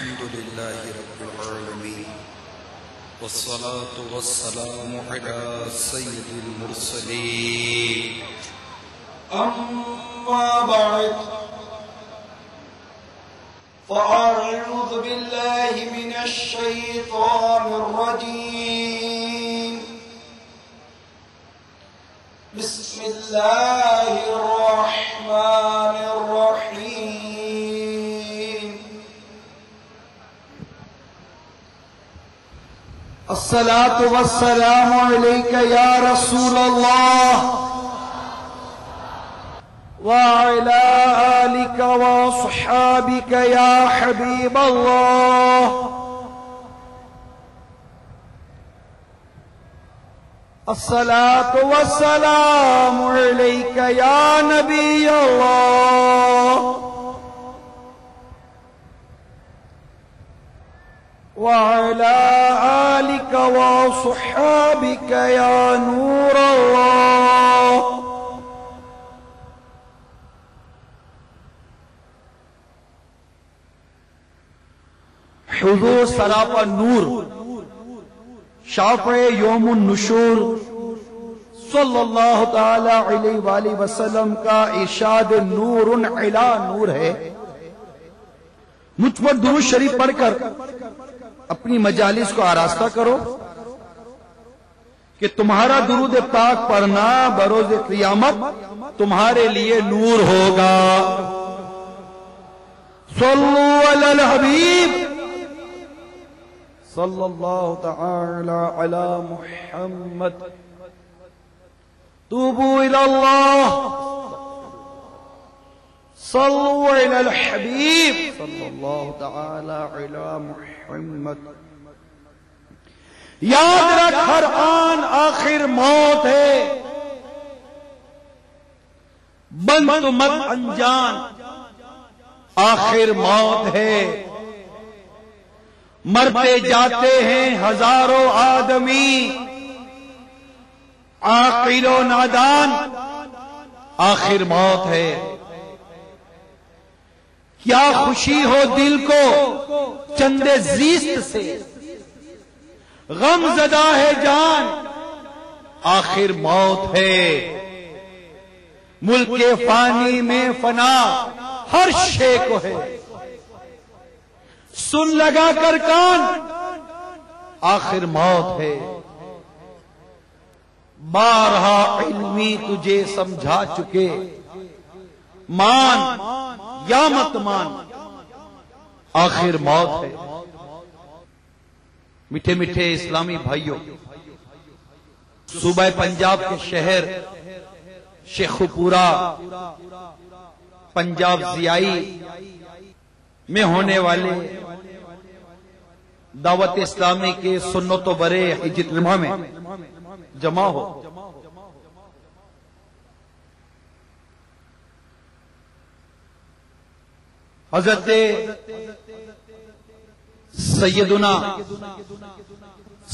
الحمد لله رب العالمين والصلاة والسلام على سيد المرسلين أما بعد فأعوذ بالله من الشيطان الرجيم بسم الله الرحمن الرحيم الصلاة والسلام عليك يا رسول الله وعلى آلك وصحابك يا حبيب الله الصلاة والسلام عليك يا نبي الله وعلى آلك وصحابك يا نور الله حضور سراپا نور شافع یوم النشور صلی اللہ تعالی علیہ وآلہ وسلم کا ارشاد نور علی نور ہے. مجھ پر درود شریف پڑھ کر اپنی مجالس کو آراستہ کرو کہ تمہارا درود پاک پڑھنا بروز قیامت تمہارے لیے نور ہوگا. صلو علی الحبیب صلی اللہ تعالی علی محمد. توبوا الی اللہ صلوا علی الحبیب صلی اللہ تعالی علی محمد. یاد رکھ ہر آن آخر موت ہے، بند مت انجان آخر موت ہے. مرتے جاتے ہیں ہزاروں آدمی، عاقل و نادان آخر موت ہے. کیا خوشی ہو دل کو چندے زیست سے، غم زدہ ہے جان آخر موت ہے. ملک فانی میں فنا ہر شے کو ہے، سن لگا کر کان آخر موت ہے. بارہا علمی تجھے سمجھا چکے، مان یا مت مان آخر موت ہے. میٹھے میٹھے اسلامی بھائیوں، صوبہ پنجاب کے شہر شیخ پورہ پنجاب ضیائی میں ہونے والے دعوت اسلامی کے سنت و برے اجتماع میں جمع ہو. حضرت سیدنا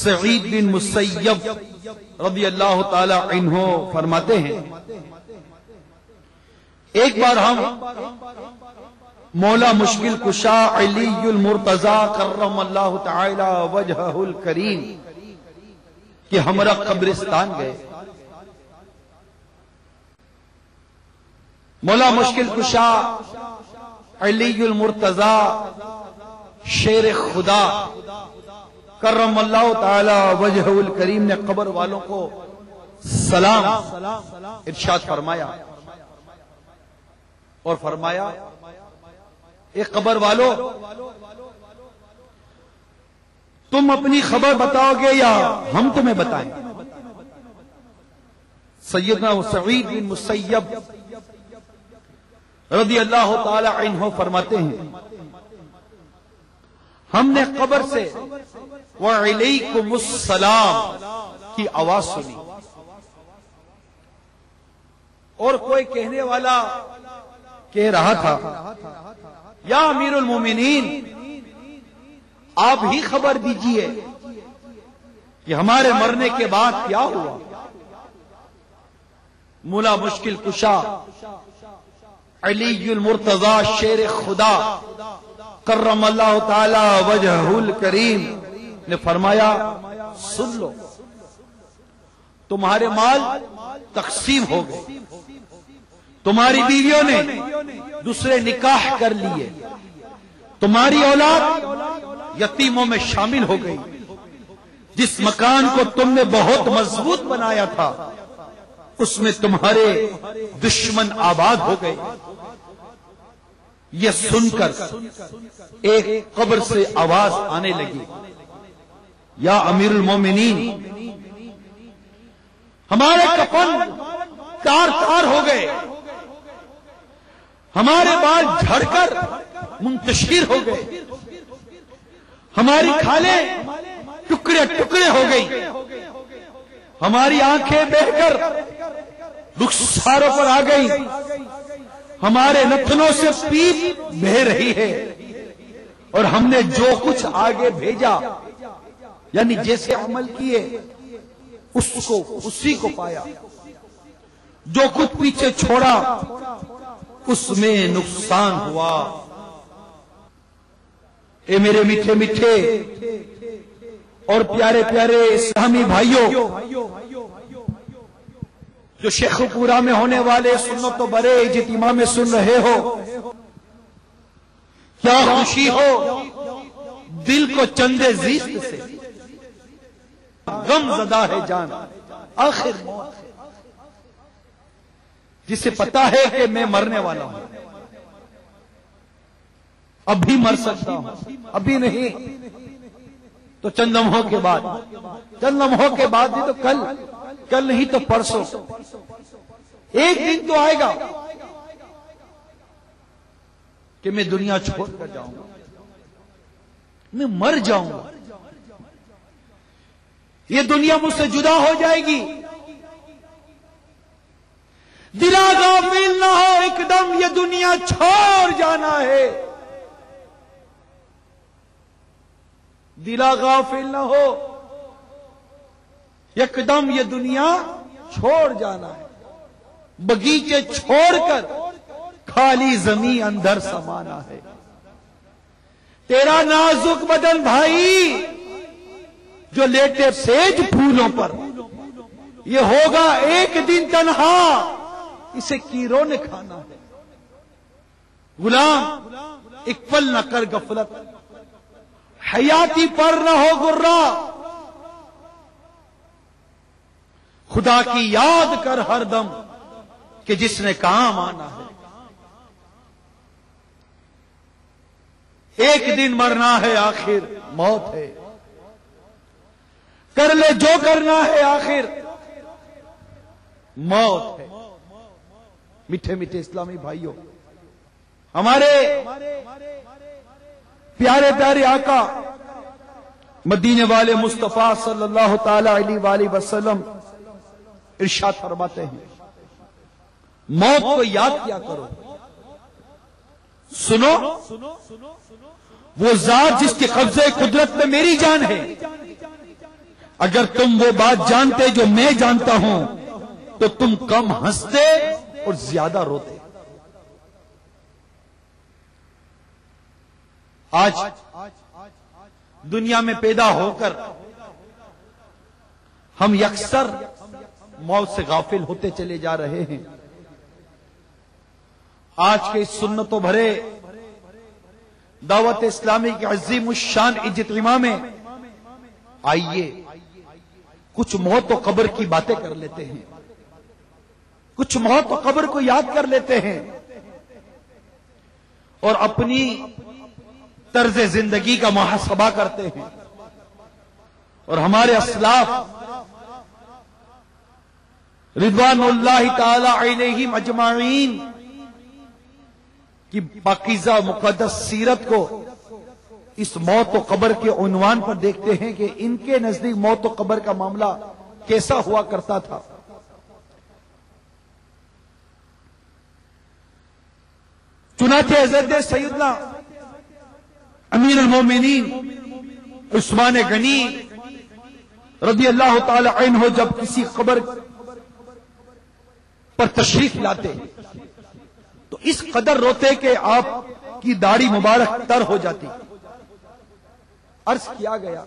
سعید بن مسیب رضی اللہ تعالی عنہ فرماتے ہیں، ایک بار ہم مولا مشکل کشا علی المرتضی کرم اللہ تعالی وجہہ الکریم کہ ہمارا قبرستان گئے. مولا مشکل کشا علی المرتضی شیر خدا کرم اللہ تعالی وجہہ الکریم نے قبر والوں کو سلام ارشاد فرمایا اور فرمایا، ایک قبر والو تم اپنی خبر بتاؤ گے یا ہم تمہیں بتائیں؟ سیدنا سعید بن مسیب رضی اللہ تعالی عنہ فرماتے ہیں، ہم نے قبر سے وعلیکم السلام کی آواز سنی اور کوئی کہنے والا کہہ رہا تھا، یا امیر المومنین آپ ہی خبر دیجئے کہ ہمارے مرنے کے بعد کیا ہوا. مولا مشکل کشا علی المرتضی شیر خدا کرم اللہ تعالی وجہہ الکریم نے فرمایا سن لو، تمہارے مال تقسیم ہو گئے، تمہاری بیویوں نے دوسرے نکاح کر لیے، تمہاری اولاد یتیموں میں شامل ہو گئی، جس مکان کو تم نے بہت مضبوط بنایا تھا اس میں تمہارے دشمن آباد ہو گئے۔ یہ سن کر ایک قبر سے آواز آنے لگی، یا امیر المومنین، ہمارے کفن تار تار ہو گئے، ہمارے بال جھڑ کر منتشر ہو گئے، ہماری کھالیں ٹکڑے ٹکڑے ہو گئی، ہماری آنکھیں بہ کر رخساروں پر آ گئی، ہمارے نتنوں سے پیپ بہ رہی ہے، اور ہم نے جو کچھ آگے بھیجا یعنی جیسے عمل کیے اسی کو پایا، جو کچھ پیچھے چھوڑا اس میں نقصان ہوا۔ اے میرے میٹھے میٹھے اور پیارے پیارے اسلامی بھائیوں، جو شیخ پورا میں ہونے والے سنت و برے اجتماع میں سن رہے ہو، کیا خوشی ہو دل کو چندے زیست سے، غم زدہ ہے جان آخر موت ہے، جسے پتا ہے کہ میں مرنے والا ہوں، اب بھی مر سکتا ہوں، ابھی نہیں تو چند لمحوں کے بعد، چند لمحوں کے بعد بھی تو کل نہیں تو پرسوں، ایک دن تو آئے گا کہ میں دنیا چھوڑ کر جاؤں گا، میں مر جاؤں گا، یہ دنیا مجھ سے جدا ہو جائے گی۔ دلا غافل نہ ہو، ایک دم یہ دنیا چھوڑ جانا ہے، دلا غافل نہ ہو، ایک دم یہ دنیا چھوڑ جانا ہے، بغیچے چھوڑ کر خالی زمین اندر سمانا ہے۔ تیرا نازک بدن بھائی جو لیٹے سیج پھولوں پر، یہ ہوگا ایک دن تنہا، اسے کیڑوں نے کھانا ہے۔ غلام ایک پل نہ کر غفلت، حیاتی پر نہ ہو گرا، خدا کی یاد کر ہر دم کہ جس نے کام آنا ہے۔ ایک دن مرنا ہے، آخر موت ہے، کر لے جو کرنا ہے، آخر موت ہے۔ میٹھے میٹھے اسلامی بھائیوں، ہمارے پیارے پیارے آقا مدینے والے مصطفیٰ صلی اللہ تعالی علیہ وآلہ وسلم ارشاد فرماتے ہیں، موت کو یاد کیا کرو، سنو وہ ذات جس کے قبضے قدرت میں میری جان ہے، اگر تم وہ بات جانتے جو میں جانتا ہوں تو تم کم ہنستے اور زیادہ روتے۔ آج دنیا میں پیدا ہو کر ہم یکسر موت سے غافل ہوتے چلے جا رہے ہیں۔ آج کے اس سنتوں بھرے دعوت اسلامی کے عظیم الشان اجتماع میں آئیے کچھ موت و قبر کی باتیں کر لیتے ہیں، کچھ موت و قبر کو یاد کر لیتے ہیں، اور اپنی طرز زندگی کا محاسبہ کرتے ہیں، اور ہمارے اسلاف رضوان اللہ تعالی علیہم اجمعین کی پاکیزہ مقدس سیرت کو اس موت و قبر کے عنوان پر دیکھتے ہیں کہ ان کے نزدیک موت و قبر کا معاملہ کیسا ہوا کرتا تھا۔ چنانچہ حضرت سیدنا امیر المومنین عثمان غنی رضی اللہ تعالی عنہ جب کسی قبر پر تشریف لاتے تو اس قدر روتے کہ آپ کی داڑھی مبارک تر ہو جاتی۔ عرض کیا گیا